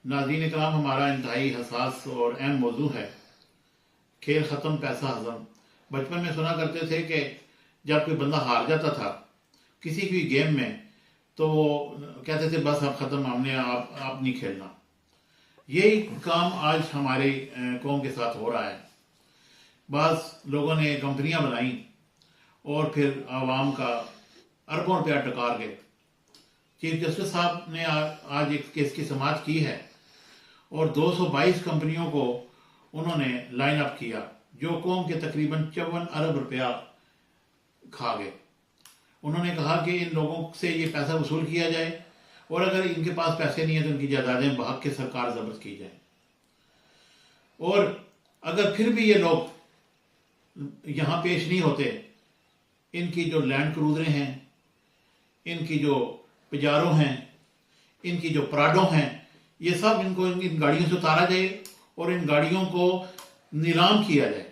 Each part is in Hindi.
नाज़रीन इकराम, हमारा इंतहाई हसास और अहम मौजू है खेल ख़त्म पैसा हज़म। बचपन में सुना करते थे कि जब कोई बंदा हार जाता था किसी भी गेम में तो वो कहते थे बस अब ख़त्म, हमने आप नहीं खेलना। यही काम आज हमारे कौम के साथ हो रहा है। बाज़ लोगों ने कंपनियां बनाई और फिर आवाम का अरबों रुपया टकार के चीफ जस्टिस साहब ने आज एक केस की समाअत की है और 222 कंपनियों को उन्होंने लाइन अप किया जो कौम के तकरीबन 54 अरब रुपया खा गए। उन्होंने कहा कि इन लोगों से ये पैसा वसूल किया जाए और अगर इनके पास पैसे नहीं है तो इनकी जायदादें भाग के सरकार जब्त की जाए, और अगर फिर भी ये लोग यहाँ पेश नहीं होते, इनकी जो लैंड क्रूजरें हैं, इनकी जो पिजारो हैं, इनकी जो प्राडो हैं, ये सब इनको इन गाड़ियों से उतारा जाए और इन गाड़ियों को नीलाम किया जाए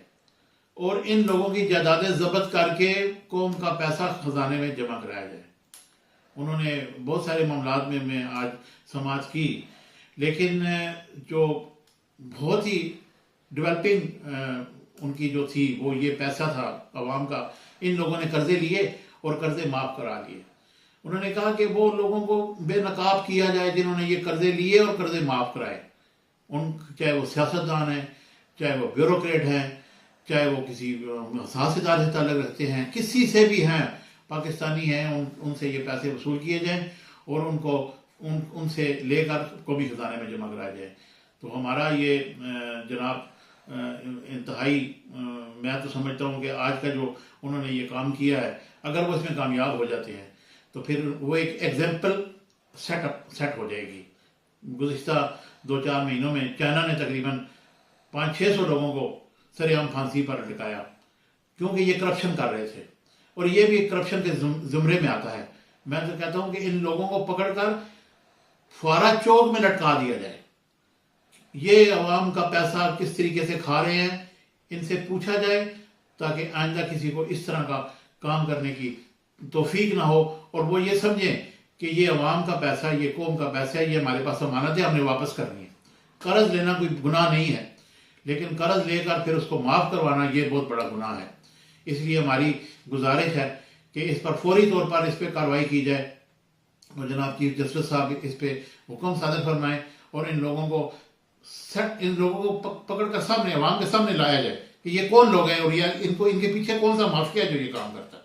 और इन लोगों की जायदादें जब्त करके कौम का पैसा खजाने में जमा कराया जाए। उन्होंने बहुत सारे मामलात में मैं आज समाअत की, लेकिन जो बहुत ही डेवलपिंग उनकी जो थी वो ये पैसा था अवाम का। इन लोगों ने कर्जे लिए और कर्जे माफ करा लिए। उन्होंने कहा कि वो लोगों को बेनकाब किया जाए जिन्होंने ये कर्जे लिए और कर्जे माफ कराए। चाहे वो सियासतदान हैं, चाहे वो ब्यूरोक्रेट हैं, चाहे वो किसी हसास इदारे से ताल्लुक़ रखते हैं, किसी से भी हैं, पाकिस्तानी हैं, उनसे ये पैसे वसूल किए जाएं और उनको उनसे लेकर कौमी खजाने में जमा कराया जाए। तो हमारा ये जनाब इंतहाई, मैं तो समझता हूँ कि आज का जो उन्होंने ये काम किया है, अगर वो इसमें कामयाब हो जाते हैं तो फिर वो एक एग्जाम्पल सेट हो जाएगी। गुज़िश्ता 2-4 महीनों में चाइना ने तकरीबन 500-600 लोगों को सरेआम फांसी पर लटकाया क्योंकि ये करप्शन कर रहे थे, और ये भी करप्शन के ज़ुमरे में आता है। मैं तो कहता हूँ कि इन लोगों को पकड़कर फुआरा चौक में लटका दिया जाए। ये अवाम का पैसा किस तरीके से खा रहे हैं इनसे पूछा जाए ताकि आइंदा किसी को इस तरह का काम करने की तौफीक ना हो और वो ये समझें कि ये अवाम का पैसा, ये कौम का पैसा है, ये हमारे पास अमानत है, हमने वापस करनी है। कर्ज लेना कोई गुनाह नहीं है, लेकिन कर्ज लेकर फिर उसको माफ़ करवाना ये बहुत बड़ा गुनाह है। इसलिए हमारी गुजारिश है कि इस पर फौरी तौर पर इस पर कार्रवाई की जाए और जनाब चीफ जस्टिस साहब इस पर हुक्म सादर फरमाएं और इन लोगों को पकड़ कर सामने, अवाम के सामने लाया जाए कि ये कौन लोग हैं और ये इनके पीछे कौन सा माफिया जो ये काम करता है।